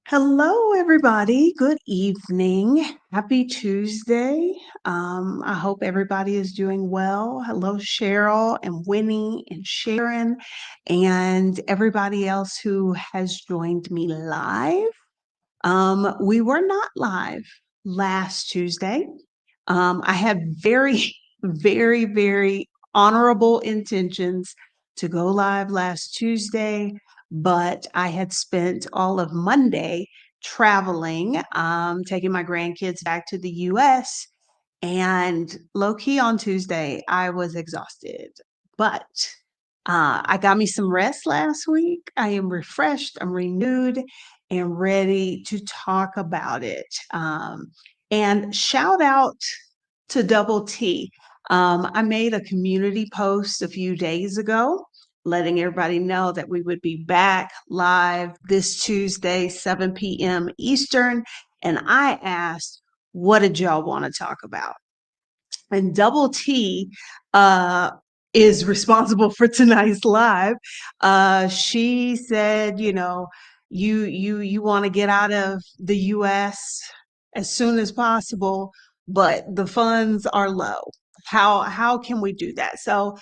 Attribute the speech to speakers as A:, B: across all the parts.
A: Hello, everybody. Good evening. Happy Tuesday. I hope everybody is doing well. Hello, Cheryl and Winnie and Sharon and everybody else who has joined me live. We were not live last Tuesday. I had very, very honorable intentions to go live last Tuesday, but I had spent all of Monday traveling, taking my grandkids back to the US. And low key on Tuesday, I was exhausted, but I got me some rest last week. I am refreshed, I'm renewed, and ready to talk about it. And shout out to Double T. I made a community post a few days ago letting everybody know that we would be back live this Tuesday, 7 p.m. Eastern. And I asked, what did y'all want to talk about? And Double T is responsible for tonight's live. She said, you want to get out of the U.S. as soon as possible, but the funds are low. How can we do that? So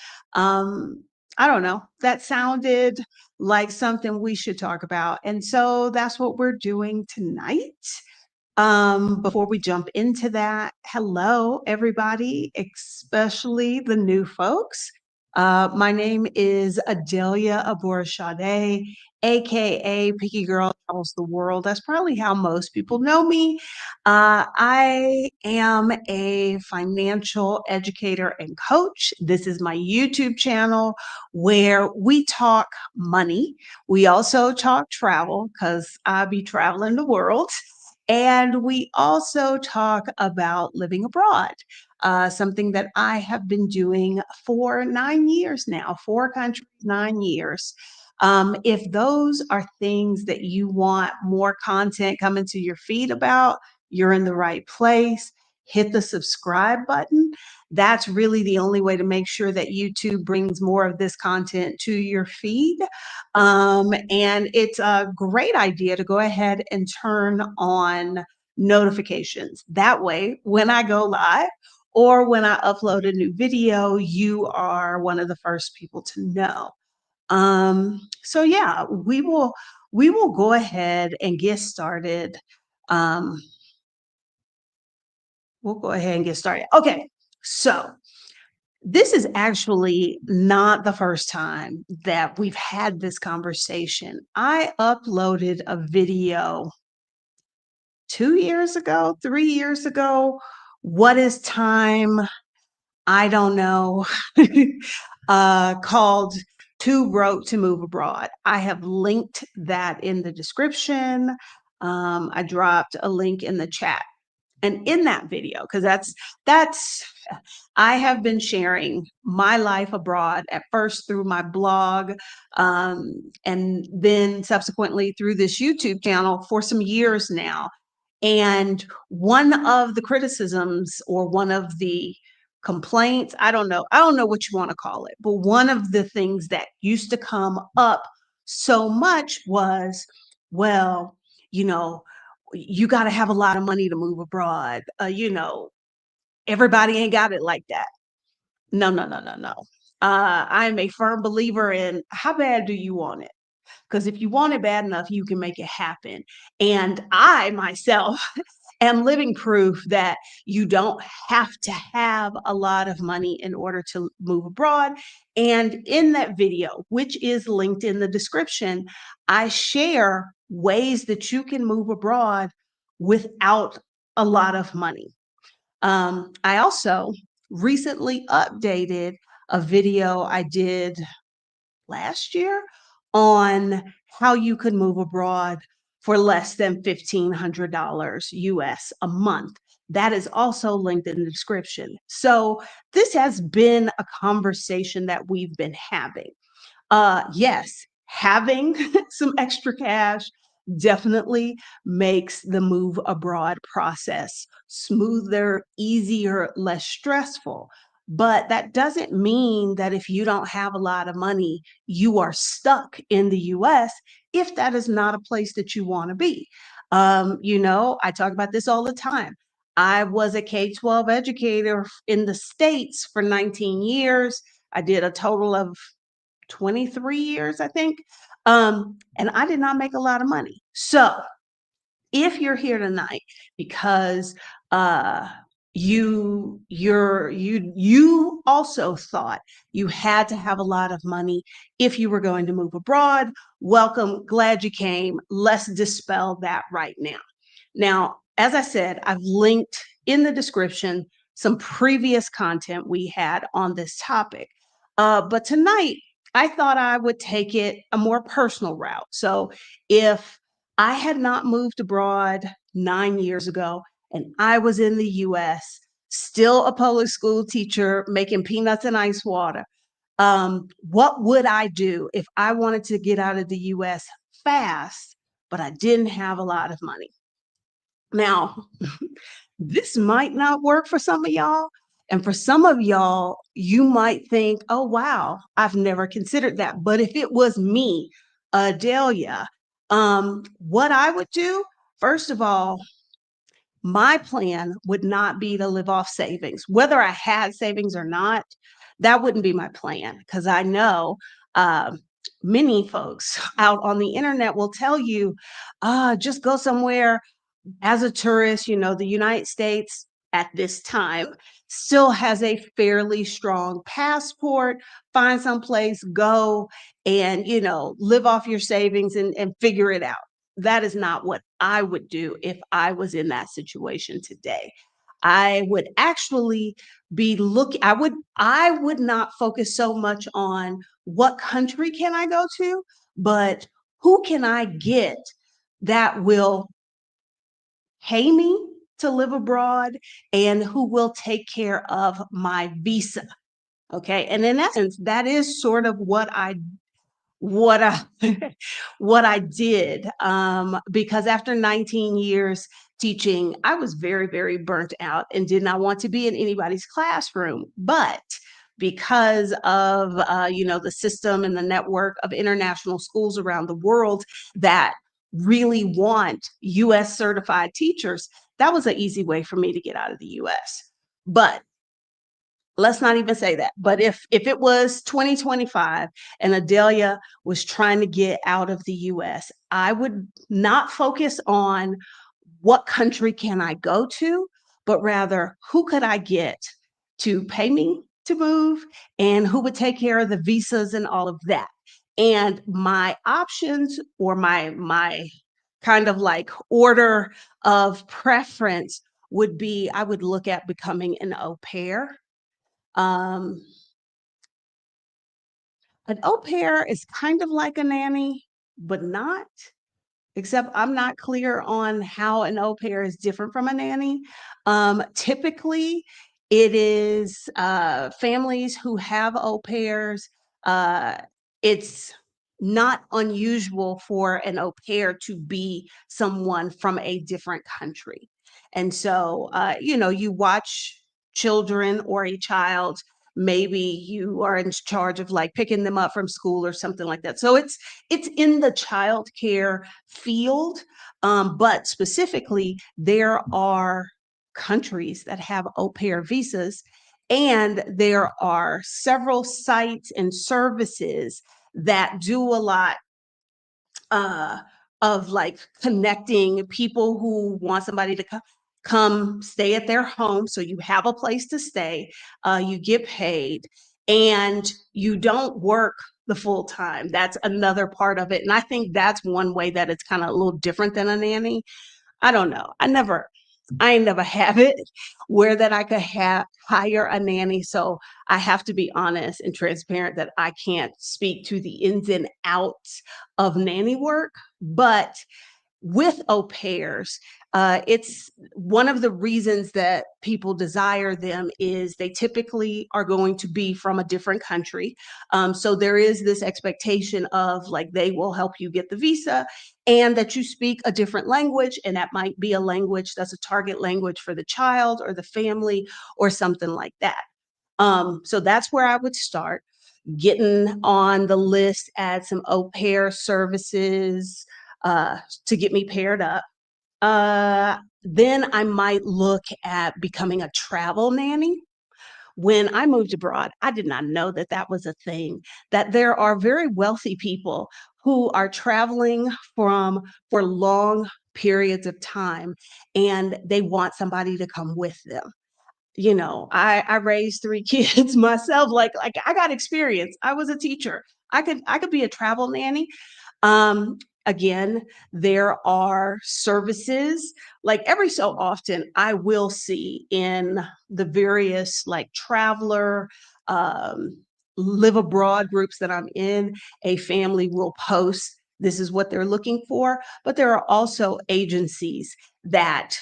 A: I don't know. That sounded like something we should talk about, and so that's what we're doing tonight. Before we jump into that, hello, everybody, especially the new folks. My name is Adelia Aborashade, aka Picky Girl Travels the World. That's probably how most people know me. I am a financial educator and coach. This is my YouTube channel where we talk money. We also talk travel because I be traveling the world. And we also talk about living abroad, something that I have been doing for 9 years now, 4 countries, 9 years. If those are things that you want more content coming to your feed about, you're in the right place. Hit the subscribe button. That's really the only way to make sure that YouTube brings more of this content to your feed. And it's a great idea to go ahead and turn on notifications. That way, when I go live or when I upload a new video, you are one of the first people to know. So yeah, we will go ahead and get started. Um, we'll go ahead and get started. Okay, so this is actually not the first time that we've had this conversation. I uploaded a video 2 years ago, 3 years ago. What is time? I don't know. Called Too Broke to Move Abroad. I have linked that in the description. I dropped a link in the chat. And in that video, because that's I have been sharing my life abroad at first through my blog, and then subsequently through this YouTube channel for some years now. And one of the criticisms or one of the complaints, I don't know what you want to call it, but one of the things that used to come up so much was, well, you know, you got to have a lot of money to move abroad. Everybody ain't got it like that. No, no, no, no, no. I'm a firm believer in how bad do you want it? Because if you want it bad enough, you can make it happen. And I myself am living proof that you don't have to have a lot of money in order to move abroad. And in that video, which is linked in the description, I share ways that you can move abroad without a lot of money. I also recently updated a video I did last year on how you could move abroad for less than $1,500 US a month. That is also linked in the description. So this has been a conversation that we've been having. Yes, having some extra cash definitely makes the move abroad process smoother, easier, less stressful. But that doesn't mean that if you don't have a lot of money, you are stuck in the US if that is not a place that you want to be. I talk about this all the time. I was a K-12 educator in the States for 19 years. I did a total of 23 years, I think. And I did not make a lot of money. So if you're here tonight because uh you also thought you had to have a lot of money if you were going to move abroad, welcome, glad you came. Let's dispel that right now. Now, as I said, I've linked in the description some previous content we had on this topic. But tonight, I thought I would take it a more personal route. So if I had not moved abroad 9 years ago and I was in the US, still a public school teacher making peanuts and ice water, what would I do if I wanted to get out of the US fast, but I didn't have a lot of money? Now, this might not work for some of y'all. And for some of y'all, you might think, oh, wow, I've never considered that. But if it was me, Adelia, what I would do, first of all, my plan would not be to live off savings. Whether I had savings or not, that wouldn't be my plan because I know many folks out on the internet will tell you, just go somewhere as a tourist. The United States at this time still has a fairly strong passport. Find some place, go and, live off your savings and figure it out. That is not what I would do if I was in that situation today. I would actually be looking, I would not focus so much on what country can I go to, but who can I get that will pay me to live abroad and who will take care of my visa. Okay. And in essence, that is sort of what I what I did, because after 19 years teaching, I was very, very burnt out and did not want to be in anybody's classroom. But because of the system and the network of international schools around the world that really want US certified teachers, that was an easy way for me to get out of the US. But let's not even say that. But if it was 2025 and Adelia was trying to get out of the US, I would not focus on what country can I go to, but rather who could I get to pay me to move and who would take care of the visas and all of that. And my options or my kind of like order of preference would be I would look at becoming an au pair. um, an au pair is kind of like a nanny, but not, except I'm not clear on how an au pair is different from a nanny. Typically, it is families who have au pairs. Uh, it's not unusual for an au pair to be someone from a different country. And so, you watch children or a child, maybe you are in charge of like picking them up from school or something like that. So it's in the child care field, but specifically, there are countries that have au pair visas, and there are several sites and services that do a lot uh, of like connecting people who want somebody to come stay at their home. So you have a place to stay, you get paid, and you don't work the full time. That's another part of it. And I think that's one way that it's kind of a little different than a nanny. I don't know. I ain't never have it where that I could hire a nanny. So I have to be honest and transparent that I can't speak to the ins and outs of nanny work. But with au pairs, it's one of the reasons that people desire them is they typically are going to be from a different country. So there is this expectation of like they will help you get the visa and that you speak a different language. And that might be a language that's a target language for the child or the family or something like that. So that's where I would start getting on the list, add some au pair services to get me paired up. Then I might look at becoming a travel nanny. When I moved abroad, I did not know that that was a thing, that there are very wealthy people who are traveling for long periods of time, and they want somebody to come with them. I raised 3 kids myself, like, I got experience. I was a teacher. I could be a travel nanny. Um, Again, there are services, like, every so often, I will see in the various, like, traveler, um, live abroad groups that I'm in, a family will post, this is what they're looking for, but there are also agencies that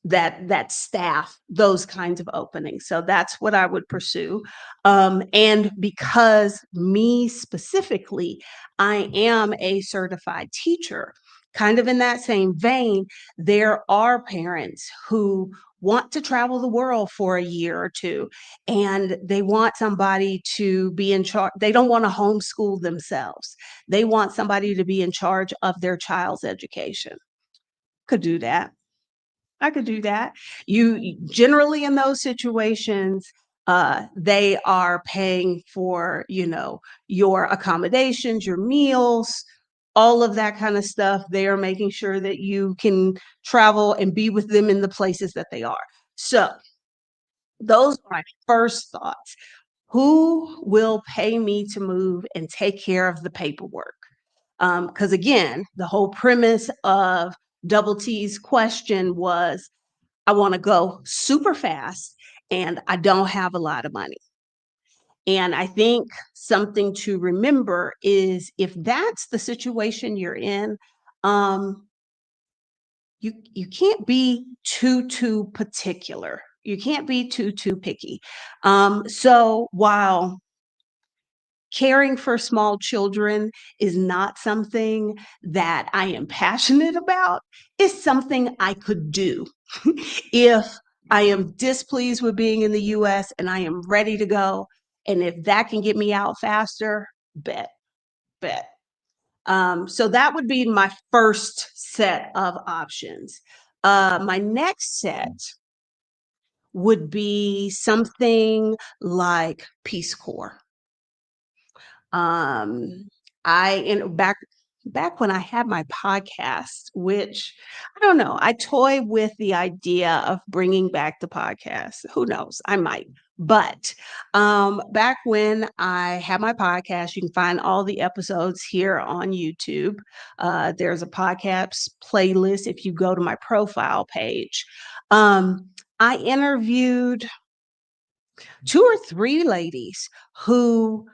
A: that staff those kinds of openings. So that's what I would pursue. And because me specifically, I am a certified teacher, kind of in that same vein, there are parents who want to travel the world for a year or two, and they want somebody to be in charge. They don't want to homeschool themselves. They want somebody to be in charge of their child's education. Could do that. I could do that. Generally in those situations, they are paying for, your accommodations, your meals, all of that kind of stuff. They are making sure that you can travel and be with them in the places that they are. So those are my first thoughts. Who will pay me to move and take care of the paperwork? Because again, the whole premise of Double T's question was, I want to go super fast and I don't have a lot of money. And I think something to remember is, if that's the situation you're in, um, you can't be too particular. You can't be too picky. So while caring for small children is not something that I am passionate about, it's something I could do. If I am displeased with being in the US and I am ready to go, and if that can get me out faster, bet. So that would be my first set of options. My next set would be something like Peace Corps. Um, I in back when I had my podcast, which I don't know, I toy with the idea of bringing back the podcast. Who knows? I might. But back when I had my podcast, you can find all the episodes here on YouTube. There's a podcast playlist if you go to my profile page. I interviewed 2 or 3 ladies who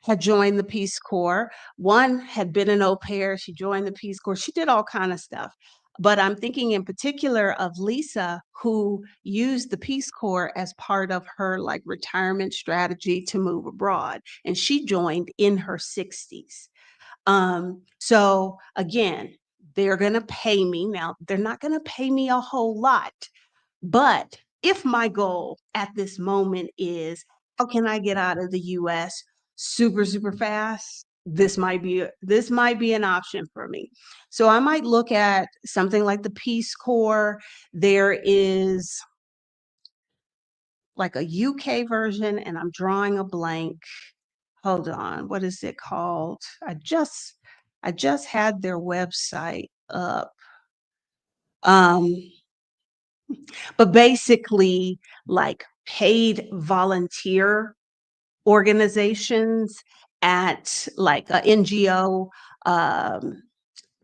A: had joined the Peace Corps. One had been an au pair, she joined the Peace Corps, she did all kind of stuff. But I'm thinking in particular of Lisa, who used the Peace Corps as part of her, like, retirement strategy to move abroad, and she joined in her 60s. So again, they're gonna pay me. Now, they're not gonna pay me a whole lot, but if my goal at this moment is, how can I get out of the US super fast? This might be an option for me. So I might look at something like the Peace Corps. There is like a UK version, and I'm drawing a blank. Hold on, what is it called? I just had their website up. Um, but basically, like, paid volunteer organizations at, like, a NGO, um,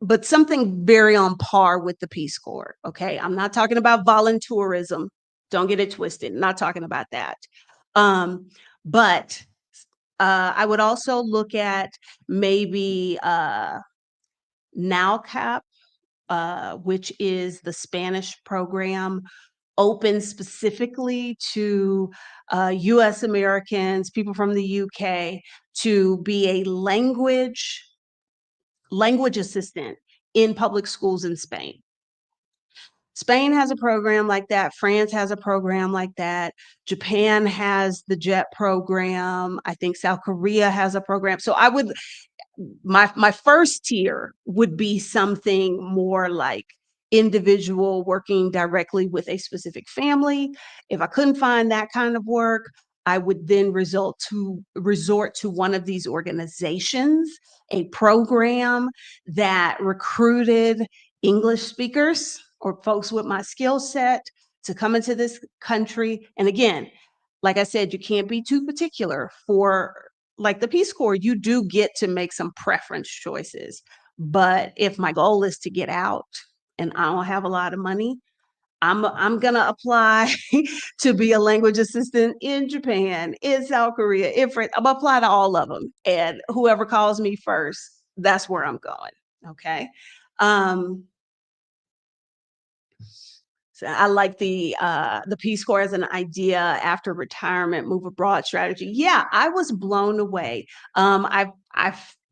A: but something very on par with the Peace Corps, okay? I'm not talking about voluntourism. Don't get it twisted. Not talking about that. Um, but I would also look at maybe NowCap, which is the Spanish program open specifically to US Americans, people from the UK, to be a language assistant in public schools in Spain. Spain has a program like that. France has a program like that. Japan has the JET program. I think South Korea has a program. So I would, my first tier would be something more like individual working directly with a specific family. If I couldn't find that kind of work, I would then resort to one of these organizations, a program that recruited English speakers or folks with my skill set to come into this country. And again, like I said, you can't be too particular for like the Peace Corps, you do get to make some preference choices. But if my goal is to get out and I don't have a lot of money, I'm gonna apply to be a language assistant in Japan, in South Korea, in France. I'm gonna apply to all of them, and whoever calls me first, that's where I'm going. Okay. Um, so I like the Peace Corps as an idea after retirement, move abroad strategy. Yeah, I was blown away.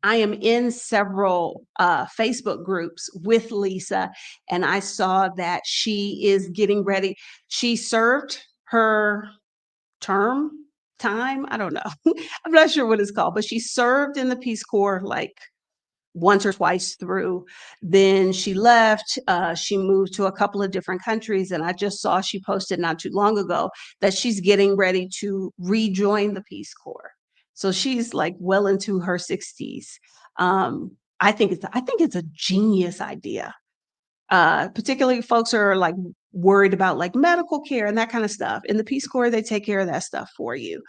A: I am in several Facebook groups with Lisa, and I saw that she is getting ready. She served her term time. I don't know. I'm not sure what it's called, but she served in the Peace Corps like once or twice through. Then she left. She moved to a couple of different countries, and I just saw she posted not too long ago that she's getting ready to rejoin the Peace Corps. So she's like well into her 60s. I think it's a genius idea. Particularly folks are like worried about like medical care and that kind of stuff. In the Peace Corps, they take care of that stuff for you.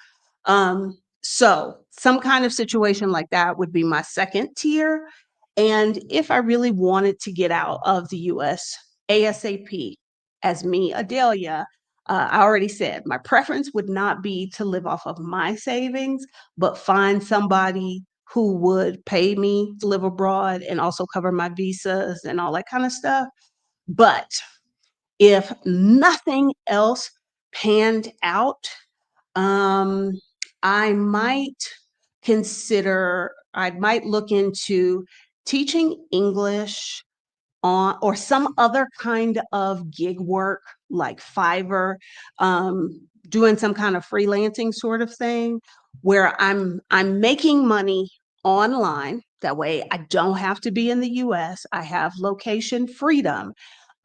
A: So some kind of situation like that would be my second tier. And if I really wanted to get out of the US ASAP, as me, Adelia, I already said my preference would not be to live off of my savings, but find somebody who would pay me to live abroad and also cover my visas and all that kind of stuff. But if nothing else panned out, um, I might look into teaching English on or some other kind of gig work like Fiverr, doing some kind of freelancing sort of thing where I'm making money online. That way I don't have to be in the US. I have location freedom.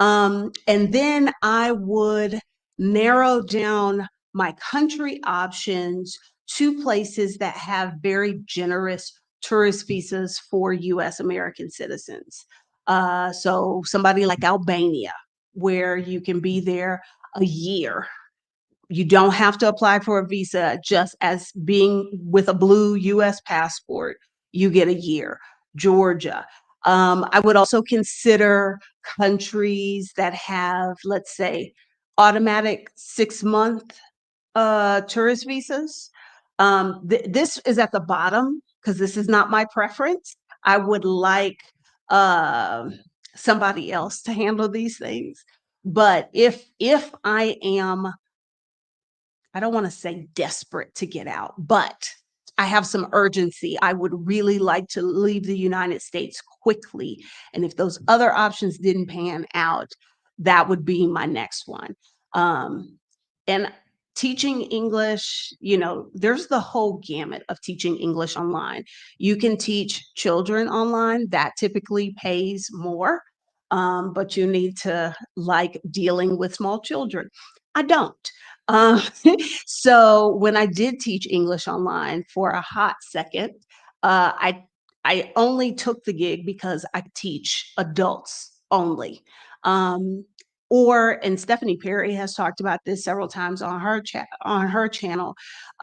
A: And then I would narrow down my country options to places that have very generous tourist visas for US American citizens. So somebody like Albania, where you can be there a year. You don't have to apply for a visa, just as being with a blue US passport, you get a year. Georgia. I would also consider countries that have, let's say, automatic 6-month tourist visas. This is at the bottom because this is not my preference. I would like uh, somebody else to handle these things. But if I am, I don't want to say desperate to get out, but I have some urgency. I would really like to leave the United States quickly. And if those other options didn't pan out, that would be my next one. And teaching English, there's the whole gamut of teaching English online. You can teach children online, that typically pays more, but you need to like dealing with small children. I don't. Um, so when I did teach English online for a hot second, uh, I I only took the gig because I teach adults only. Um, and Stephanie Perry has talked about this several times on her chat on her channel,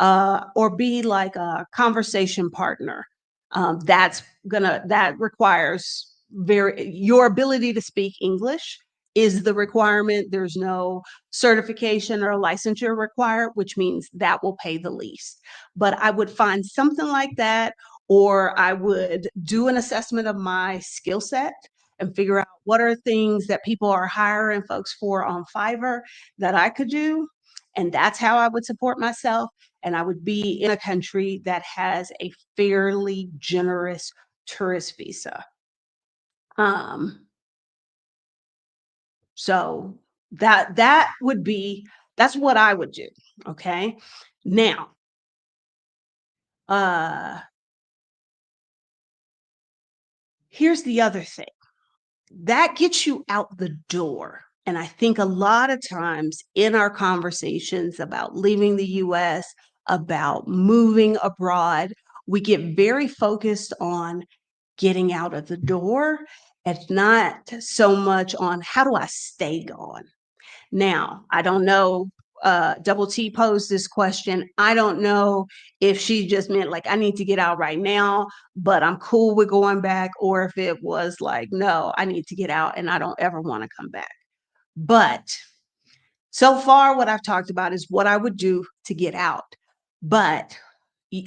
A: or be like a conversation partner. That requires very your ability to speak English is the requirement. There's no certification or licensure required, which means that will pay the least. But I would find something like that, or I would do an assessment of my skill set and figure out what are things that people are hiring folks for on Fiverr that I could do. And that's how I would support myself. And I would be in a country that has a fairly generous tourist visa. Um, so that's what I would do. Okay. Now, uh, here's the other thing. that gets you out the door. And I think a lot of times in our conversations about leaving the US, about moving abroad, we get very focused on getting out of the door and not so much on how do I stay gone. Now, I don't know, Double T posed this question. I don't know if she just meant like, I need to get out right now, but I'm cool with going back, or if it was like, no, I need to get out and I don't ever want to come back. But so far, what I've talked about is what I would do to get out. But y-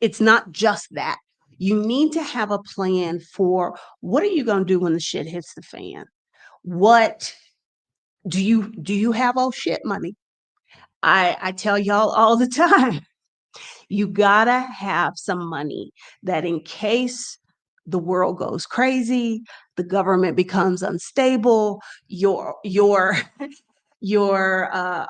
A: it's not just that. You need to have a plan for what are you going to do when the shit hits the fan? What do you have oh shit money? I tell y'all all the time, you gotta have some money that in case the world goes crazy, the government becomes unstable, your your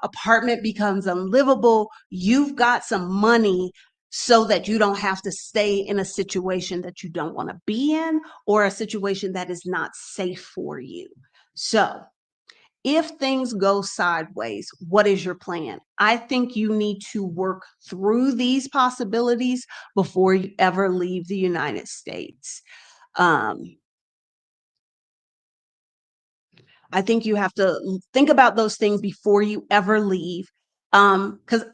A: apartment becomes unlivable, you've got some money so that you don't have to stay in a situation that you don't want to be in or a situation that is not safe for you. So if things go sideways, what is your plan? I think you need to work through these possibilities before you ever leave the United States. Um, I think you have to think about those things before you ever leave. Because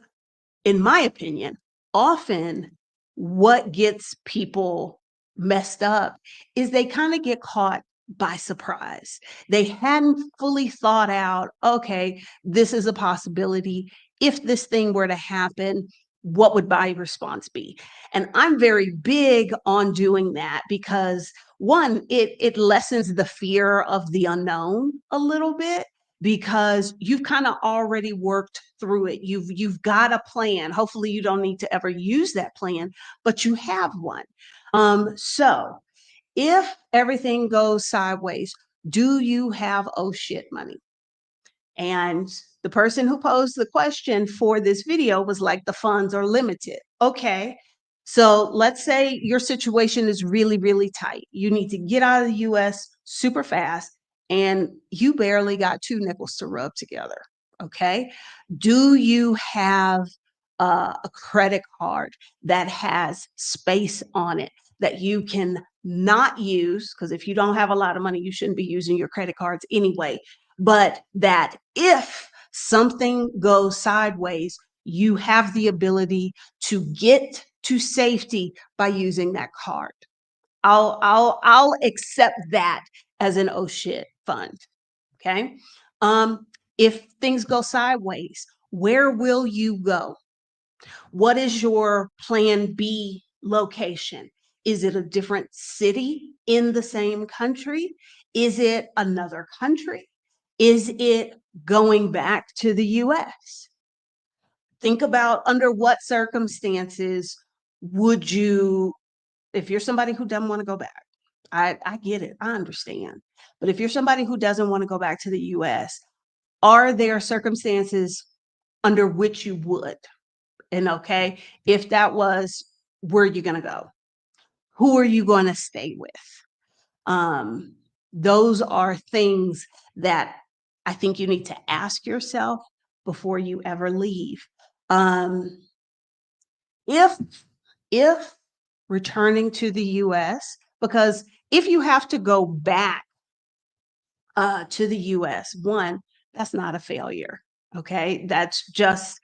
A: in my opinion, often what gets people messed up is they kind of get caught by surprise. They hadn't fully thought out, okay, this is a possibility. If this thing were to happen, what would my response be? And I'm very big on doing that because one, it lessens the fear of the unknown a little bit because you've kind of already worked through it. You've got a plan. Hopefully you don't need to ever use that plan, but you have one. So if everything goes sideways, do you have oh shit money? And the person who posed the question for this video was like, the funds are limited. Okay. So let's say your situation is really, really tight. You need to get out of the US super fast and you barely got two nickels to rub together. Okay. Do you have a credit card that has space on it that you can not use? Because if you don't have a lot of money, you shouldn't be using your credit cards anyway, but that if something goes sideways, you have the ability to get to safety by using that card. I'll accept that as an oh shit fund. Okay. If things go sideways, where will you go? What is your plan B location? Is it a different city in the same country? Is it another country? Is it going back to the US? Think about under what circumstances would you, if you're somebody who doesn't want to go back, I get it, I understand. But if you're somebody who doesn't want to go back to the US, are there circumstances under which you would? And okay, if that was, where are you going to go? Who are you going to stay with? Um, those are things that I think you need to ask yourself before you ever leave. Um, if if returning to the US, because if you have to go back to the US. One, that's not a failure. Okay. That's just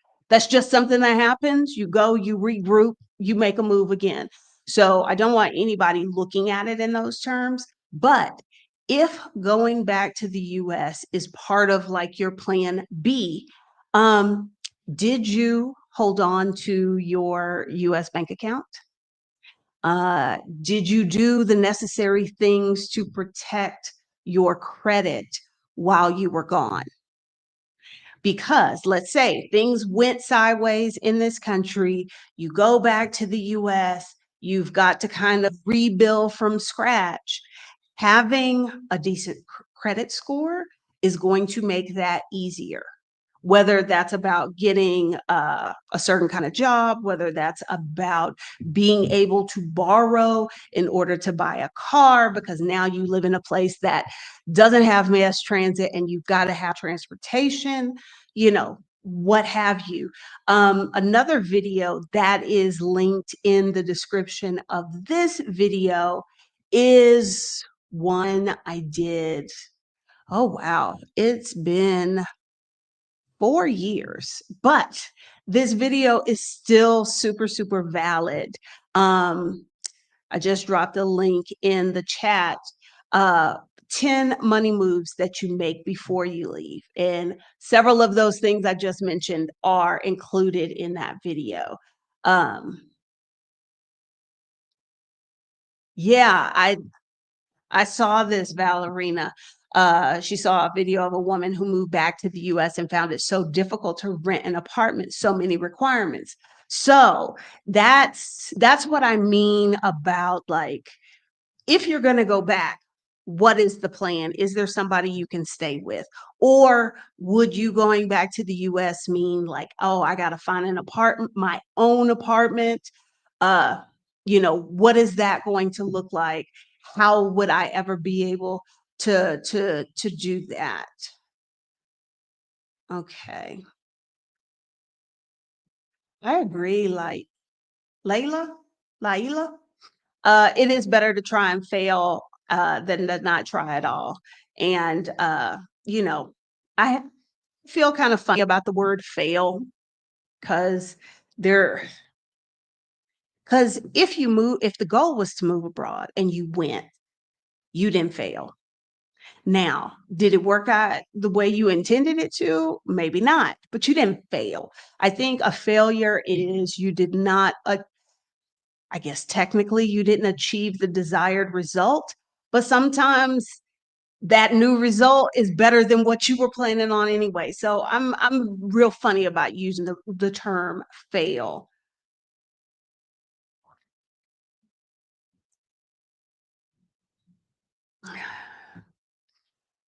A: something that happens. You go, you regroup, you make a move again. So I don't want anybody looking at it in those terms. But if going back to the US is part of like your plan B, um, did you hold on to your US bank account? Did you do the necessary things to protect your credit while you were gone? Because let's say things went sideways in this country, you go back to the US, you've got to kind of rebuild from scratch. Having a decent credit score is going to make that easier. whether that's about getting a certain kind of job, whether that's about being able to borrow in order to buy a car because now you live in a place that doesn't have mass transit and you've got to have transportation, what have you. Another video that is linked in the description of this video is one I did. Oh, wow. It's been 4 years, but this video is still super, super valid. Um, I just dropped a link in the chat. Uh, 10 money moves that you make before you leave. And several of those things I just mentioned are included in that video. Um, yeah, I saw this ballerina. She saw a video of a woman who moved back to the US and found it so difficult to rent an apartment, so many requirements. So that's what I mean about like if you're going to go back, what is the plan? Is there somebody you can stay with? Or would you going back to the US mean like, oh, I got to find an apartment, my own apartment? Uh, what is that going to look like? How would I ever be able to do that? Okay. I agree, like Layla, Laila. It is better to try and fail than to not try at all. And you know, I feel kind of funny about the word fail because there because if the goal was to move abroad and you went, you didn't fail. Now, did it work out the way you intended it to? Maybe not, but you didn't fail. I think a failure is you did not, I guess technically you didn't achieve the desired result, but sometimes that new result is better than what you were planning on anyway. So I'm real funny about using the term fail.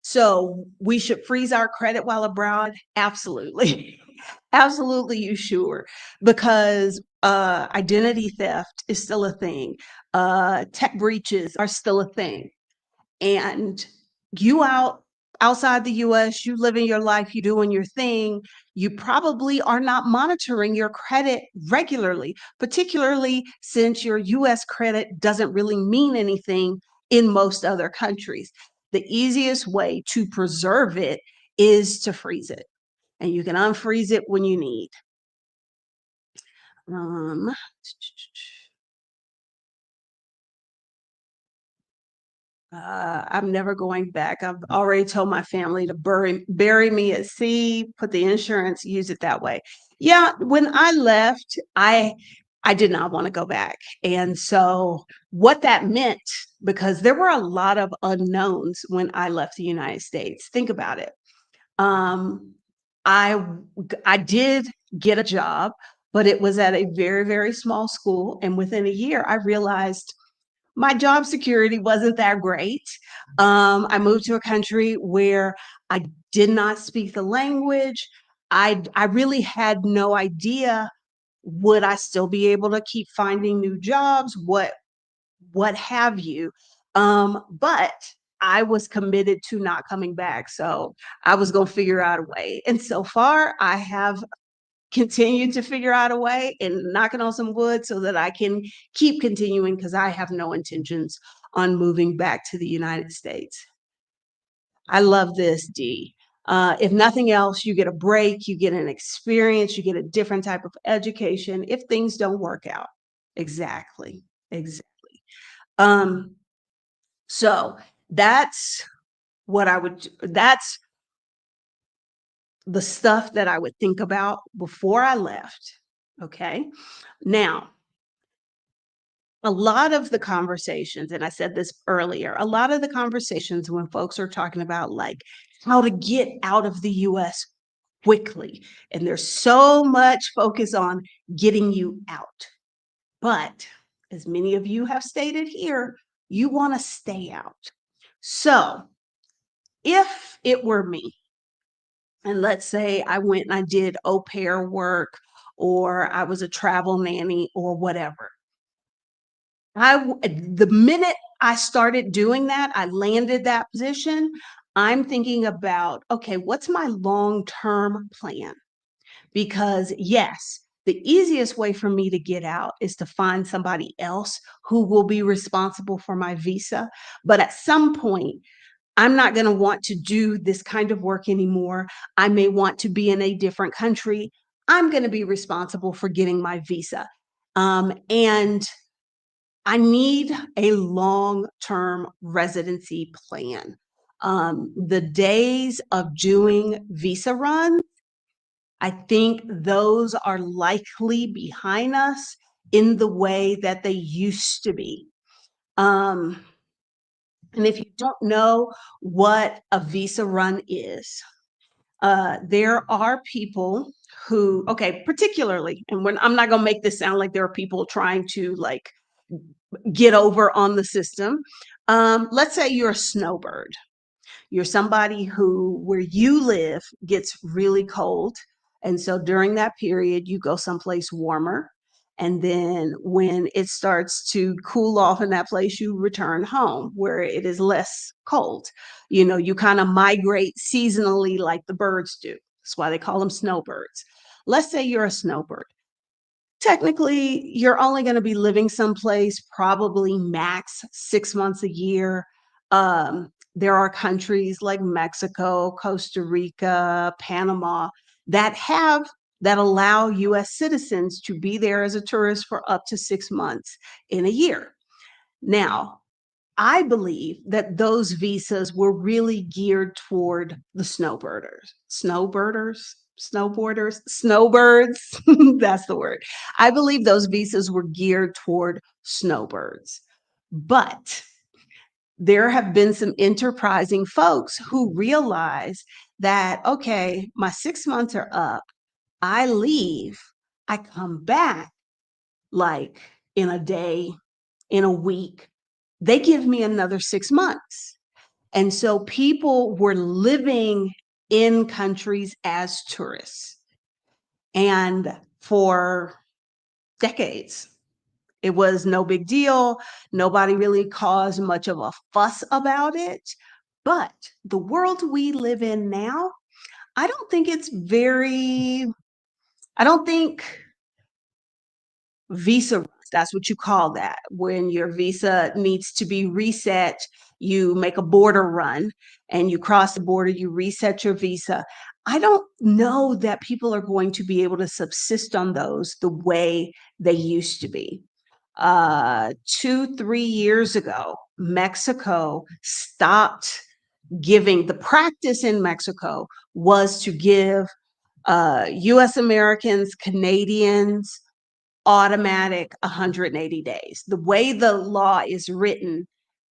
A: So we should freeze our credit while abroad? Absolutely. Absolutely, you sure. Because identity theft is still a thing. Tech breaches are still a thing. And you outside the US, you living your life, you doing your thing, you probably are not monitoring your credit regularly, particularly since your US credit doesn't really mean anything in most other countries. The easiest way to preserve it is to freeze it, and you can unfreeze it when you need. Um, I'm never going back. I've already told my family to bury me at sea, put the insurance, use it that way. Yeah, when I left, I did not want to go back. And so what that meant, because there were a lot of unknowns when I left the United States. Think about it. Um, I I did get a job, but it was at a very, very small school. And within a year, I realized my job security wasn't that great. I moved to a country where I did not speak the language. I really had no idea would I still be able to keep finding new jobs, what have you. But I was committed to not coming back. So I was going to figure out a way. And so far, I have continue to figure out a way and knocking on some wood so that I can keep continuing because I have no intentions on moving back to the United States. I love this, D. If nothing else, you get a break, you get an experience, you get a different type of education if things don't work out. Exactly. Exactly. Um, so that's that's the stuff that I would think about before I left. Okay. Now, a lot of the conversations, and I said this earlier, a lot of the conversations when folks are talking about like how to get out of the US quickly, and there's so much focus on getting you out. But as many of you have stated here, you want to stay out. So if it were me, And let's say I went and I did au pair work, or I was a travel nanny or whatever. The minute I started doing that, I landed that position, I'm thinking about, okay, what's my long-term plan? Because yes, the easiest way for me to get out is to find somebody else who will be responsible for my visa. But at some point, I'm not going to want to do this kind of work anymore. I may want to be in a different country. I'm going to be responsible for getting my visa. And I need a long-term residency plan. The days of doing visa runs, I think those are likely behind us in the way that they used to be. Um, and if you don't know what a visa run is, there are people who, okay, particularly, and when I'm not going to make this sound like there are people trying to like get over on the system. Let's say you're a snowbird. You're somebody who, where you live, gets really cold. And so during that period, you go someplace warmer. And then when it starts to cool off in that place, you return home where it is less cold. You know, you kind of migrate seasonally like the birds do. That's why they call them snowbirds. Let's say you're a snowbird. Technically, you're only going to be living someplace probably max 6 months a year. There are countries like Mexico, Costa Rica, Panama that have that allow US citizens to be there as a tourist for up to 6 months in a year. Now, I believe that those visas were really geared toward the snowbirds. That's the word. I believe those visas were geared toward snowbirds. But there have been some enterprising folks who realize that, okay, my 6 months are up. I leave, I come back like in a day, in a week. They give me another 6 months. And so people were living in countries as tourists. And for decades, it was no big deal. Nobody really caused much of a fuss about it. But the world we live in now, I don't think it's very, I don't think visa runs, that's what you call that. When your visa needs to be reset, you make a border run and you cross the border, you reset your visa. I don't know that people are going to be able to subsist on those the way they used to be. 2, 3 years ago, Mexico stopped giving, the practice in Mexico was to give US Americans, Canadians, automatic 180 days. The way the law is written,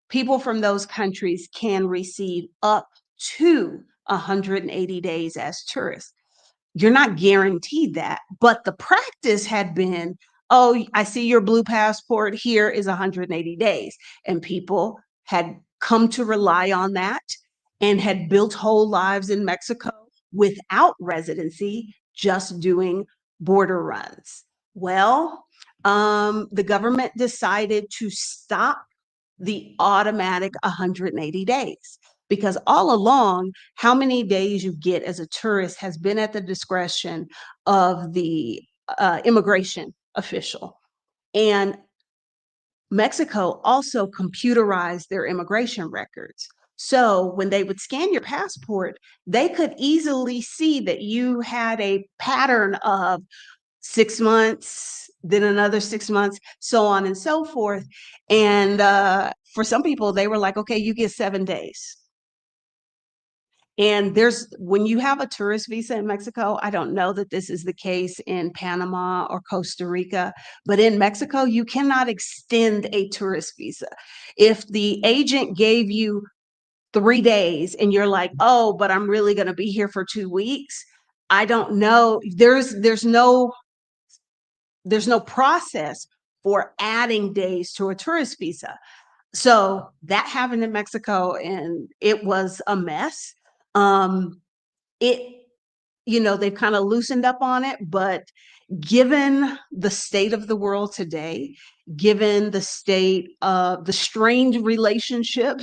A: people from those countries can receive up to 180 days as tourists. You're not guaranteed that, but the practice had been, oh, I see your blue passport, here is 180 days. And people had come to rely on that and had built whole lives in Mexico without residency, just doing border runs. Well, the government decided to stop the automatic 180 days because all along, how many days you get as a tourist has been at the discretion of the immigration official. And Mexico also computerized their immigration records. So when they would scan your passport, they could easily see that you had a pattern of 6 months, then another 6 months, so on and so forth. And for some people, they were like, okay, you get 7 days. And there's, when you have a tourist visa in Mexico, I don't know that this is the case in Panama or Costa Rica, but in Mexico, you cannot extend a tourist visa. If the agent gave you 3 days and you're like, oh, but I'm really going to be here for 2 weeks, I don't know. There's no process for adding days to a tourist visa. So that happened in Mexico and it was a mess. It they've kind of loosened up on it, but given the state of the world today, given the state of the strained relationship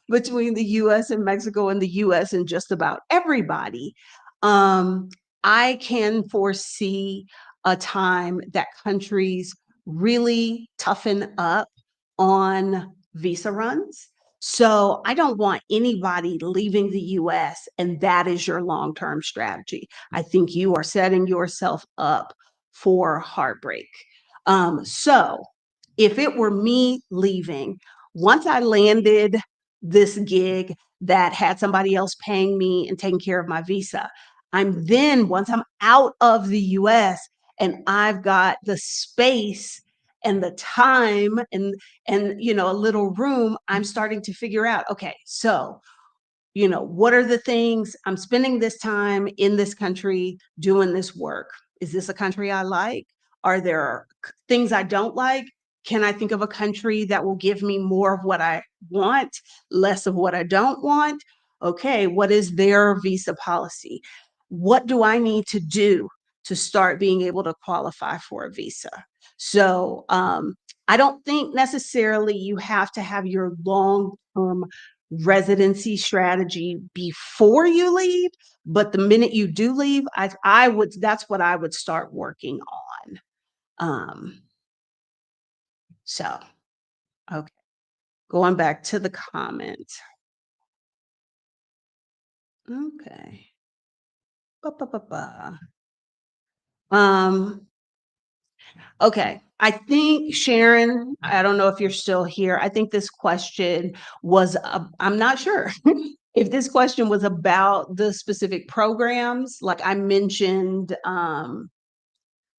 A: between the US and Mexico and the US and just about everybody, um, I can foresee a time that countries really toughen up on visa runs. So I don't want anybody leaving the US and that is your long-term strategy. I think you are setting yourself up for heartbreak. So if it were me leaving, once I landed this gig that had somebody else paying me and taking care of my visa, once I'm out of the US and I've got the space and the time and a little room, I'm starting to figure out, okay, so what are the things I'm spending this time in this country doing this work? Is this a country I like? Are there things I don't like? Can I think of a country that will give me more of what I want, less of what I don't want? Okay, what is their visa policy? What do I need to do to start being able to qualify for a visa? So I don't think necessarily you have to have your long-term residency strategy before you leave, but the minute you do leave, I would that's what I would start working on. Um, so okay, going back to the comment. Okay. Ba, ba, ba, ba. Um, okay. I think Sharon, I don't know if you're still here. I think this question was, I'm not sure if this question was about the specific programs. Like I mentioned,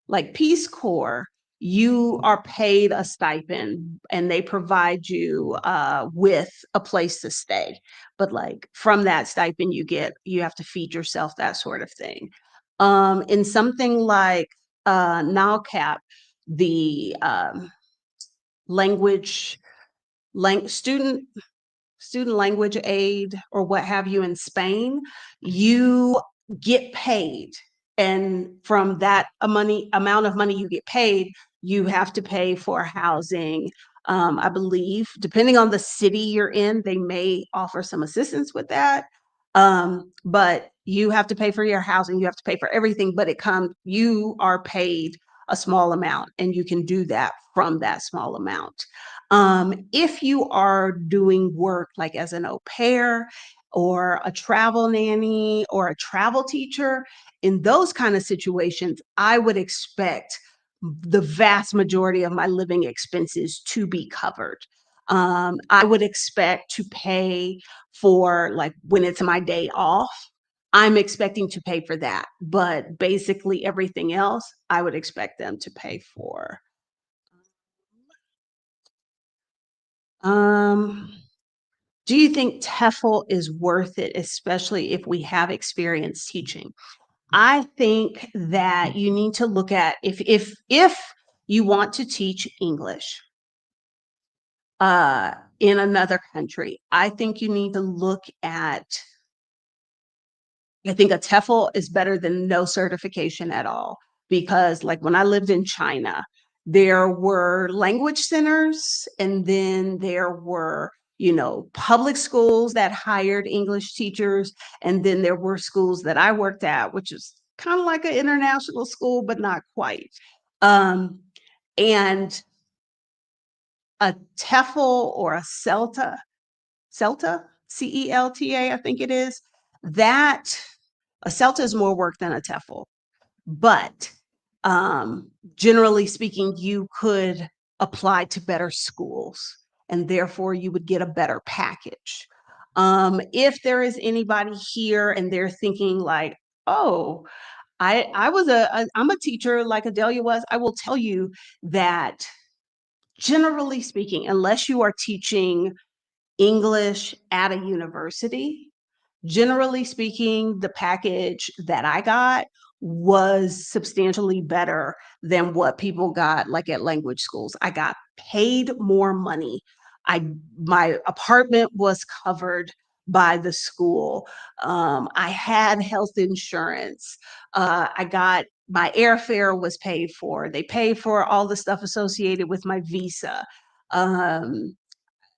A: like Peace Corps, you are paid a stipend and they provide you with a place to stay. But like from that stipend, you have to feed yourself, that sort of thing. In something like NALCAP, the language student language aid or what have you in Spain, you get paid. And from that amount of money you get paid, you have to pay for housing. I believe, depending on the city you're in, they may offer some assistance with that. But you have to pay for your housing, you have to pay for everything, but you are paid a small amount and you can do that from that small amount. If you are doing work like as an au pair or a travel nanny or a travel teacher, in those kind of situations, I would expect the vast majority of my living expenses to be covered. I would expect to pay for like when it's my day off. I'm expecting to pay for that, but basically everything else, I would expect them to pay for. Um, Do you think TEFL is worth it, especially if we have experience teaching? I think that you need to look at if you want to teach English in another country, I think you need to look at I think a TEFL is better than no certification at all because like when I lived in China, there were language centers and then there were, public schools that hired English teachers. And then there were schools that I worked at, which is kind of like an international school, but not quite. Um, and a TEFL or a CELTA, CELTA, I think it is, that a CELTA is more work than a TEFL, but generally speaking, you could apply to better schools and therefore you would get a better package. If there is anybody here and they're thinking like, oh, I'm a teacher like Adelia was, I will tell you that generally speaking, unless you are teaching English at a university, generally speaking, the package that I got was substantially better than what people got like at language schools. I got paid more money. My apartment was covered. by the school. I had health insurance. I got my airfare was paid for. They paid for all the stuff associated with my visa. Um,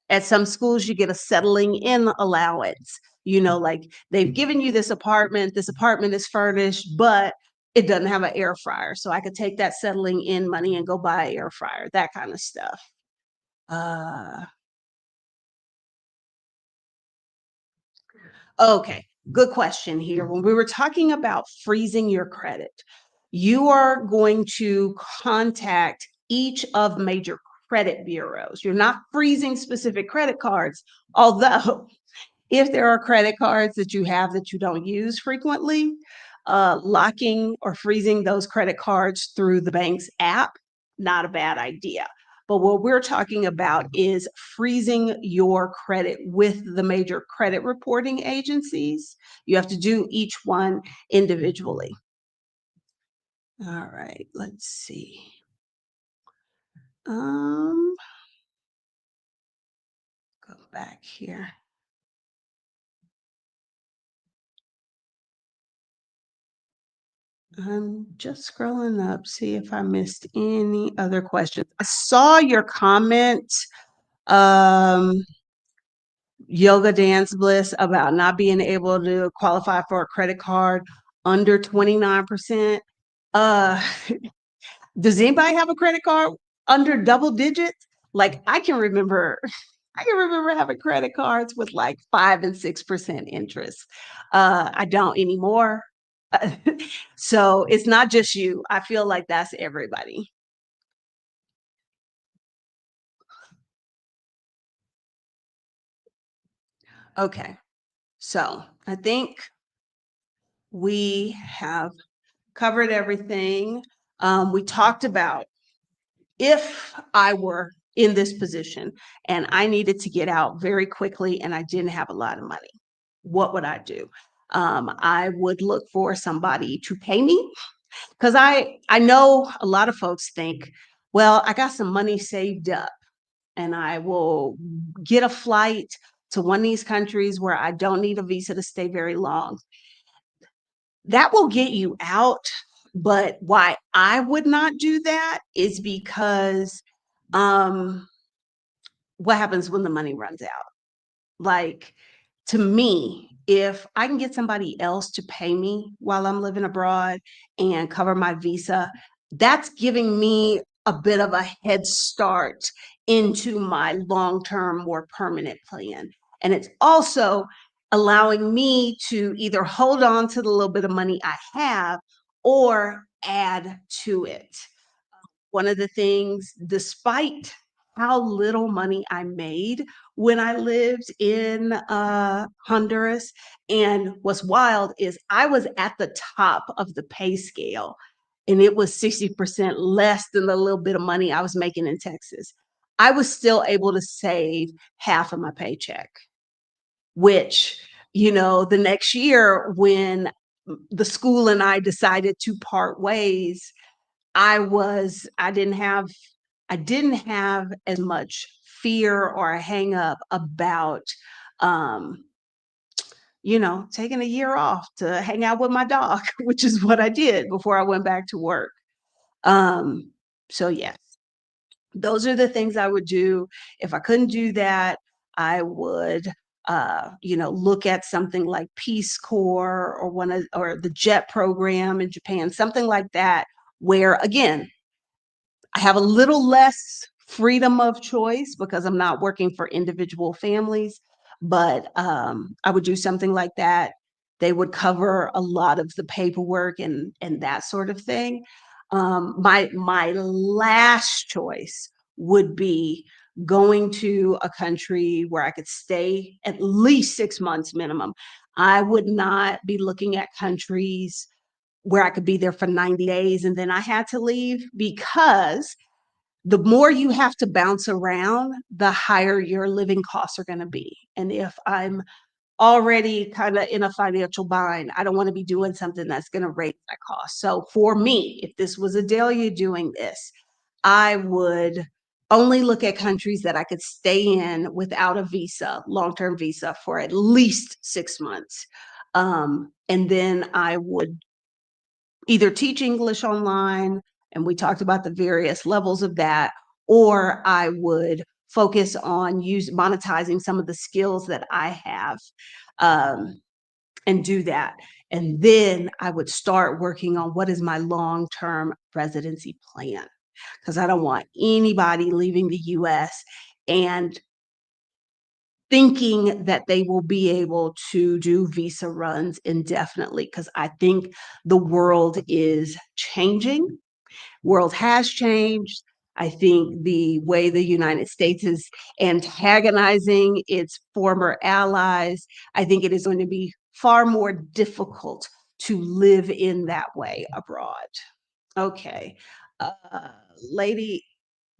A: at some schools, you get a settling in allowance. Like they've given you this apartment is furnished, but it doesn't have an air fryer. So I could take that settling in money and go buy an air fryer, that kind of stuff. Uh, okay, good question here. When we were talking about freezing your credit, you are going to contact each of major credit bureaus. You're not freezing specific credit cards, although if there are credit cards that you have that you don't use frequently, locking or freezing those credit cards through the bank's app, not a bad idea. But what we're talking about is freezing your credit with the major credit reporting agencies. You have to do each one individually. All right, let's see. Um, go back here. I'm just scrolling up, see if I missed any other questions. I saw your comment, um, Yoga Dance Bliss, about not being able to qualify for a credit card under 29%. Uh, does anybody have a credit card under double digits? Like I can remember I can remember having credit cards with like 5 and 6% interest. I don't anymore. So it's not just you. I feel like that's everybody. Okay. So I think we have covered everything. We talked about if I were in this position and I needed to get out very quickly and I didn't have a lot of money, what would I do? I would look for somebody to pay me because I know a lot of folks think, well, I got some money saved up and I will get a flight to one of these countries where I don't need a visa to stay very long. That will get you out, but why I would not do that is because, um, what happens when the money runs out? Like, to me, if I can get somebody else to pay me while I'm living abroad and cover my visa, that's giving me a bit of a head start into my long-term, more permanent plan. And it's also allowing me to either hold on to the little bit of money I have or add to it. One of the things, despite how little money I made when I lived in Honduras, and what's wild is I was at the top of the pay scale, and it was 60% less than the little bit of money I was making in Texas. I was still able to save half of my paycheck, which, the next year when the school and I decided to part ways, I didn't have as much fear or a hang up about, um, taking a year off to hang out with my dog, which is what I did before I went back to work. Um, so yes, those are the things I would do. If I couldn't do that, I would, look at something like Peace Corps or or the JET program in Japan, something like that, where again, I have a little less freedom of choice because I'm not working for individual families, but I would do something like that. They would cover a lot of the paperwork and that sort of thing. My last choice would be going to a country where I could stay at least 6 months minimum. I would not be looking at countries where I could be there for 90 days and then I had to leave, because the more you have to bounce around, the higher your living costs are going to be. And if I'm already kind of in a financial bind, I don't want to be doing something that's going to raise my cost. So for me, if this was Adelia doing this, I would only look at countries that I could stay in without a visa, long-term visa for at least 6 months. And then I would either teach English online, and we talked about the various levels of that, or I would focus on monetizing some of the skills that I have, um, and do that. And then I would start working on what is my long-term residency plan, because I don't want anybody leaving the US and thinking that they will be able to do visa runs indefinitely, because I think the world is changing. World has changed. I think the way the United States is antagonizing its former allies, I think it is going to be far more difficult to live in that way abroad. Okay. Uh, lady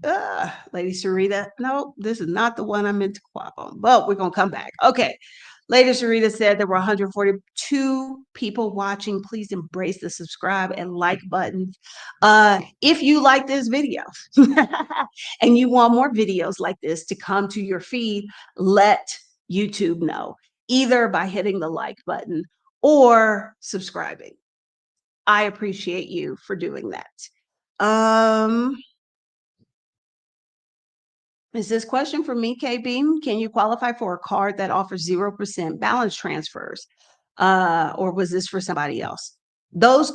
A: Lady Sarita, no, this is not the one I meant to quack on, but we're gonna come back. Okay. Lady Sarita said there were 142 people watching. Please embrace the subscribe and like buttons. If you like this video and you want more videos like this to come to your feed, let YouTube know, either by hitting the like button or subscribing. I appreciate you for doing that. Um, Is this question for me, KB? Can you qualify for a card that offers 0% balance transfers? Or was this for somebody else? Those,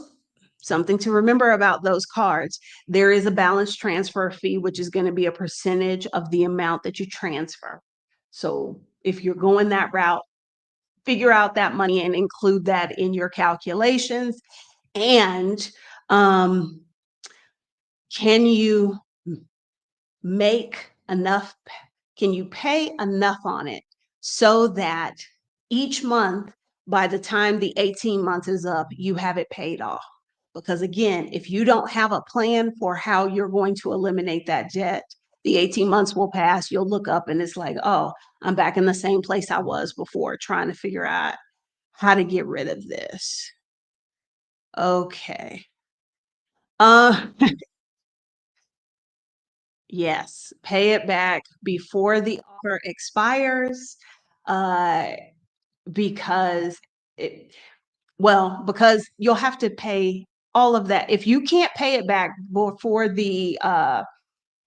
A: something to remember about those cards. There is a balance transfer fee, which is going to be a percentage of the amount that you transfer. So if you're going that route, figure out that money and include that in your calculations. And can you make enough, can you pay enough on it so that each month, by the time the 18 months is up, you have it paid off? Because again, if you don't have a plan for how you're going to eliminate that debt, the 18 months will pass, you'll look up and it's like, oh, I'm back in the same place I was before, trying to figure out how to get rid of this. Okay. Uh, Yes, pay it back before the offer expires, uh, because it because you'll have to pay all of that. If you can't pay it back before the,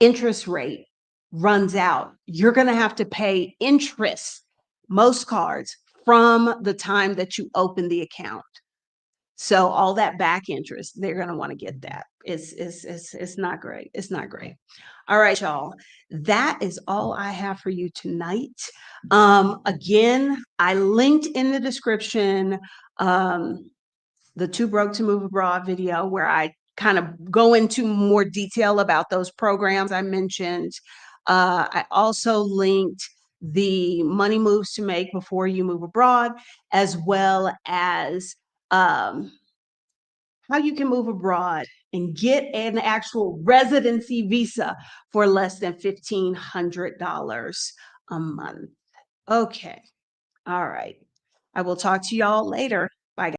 A: interest rate runs out, you're gonna have to pay interest, most cards, from the time that you open the account. So all that back interest, they're gonna wanna get that. It's not great. It's not great. All right, y'all. That is all I have for you tonight. Again, I linked in the description the Too Broke to Move Abroad video where I kind of go into more detail about those programs I mentioned. I also linked the money moves to make before you move abroad, as well as um, how you can move abroad and get an actual residency visa for less than $1,500 a month. Okay. All right. I will talk to y'all later.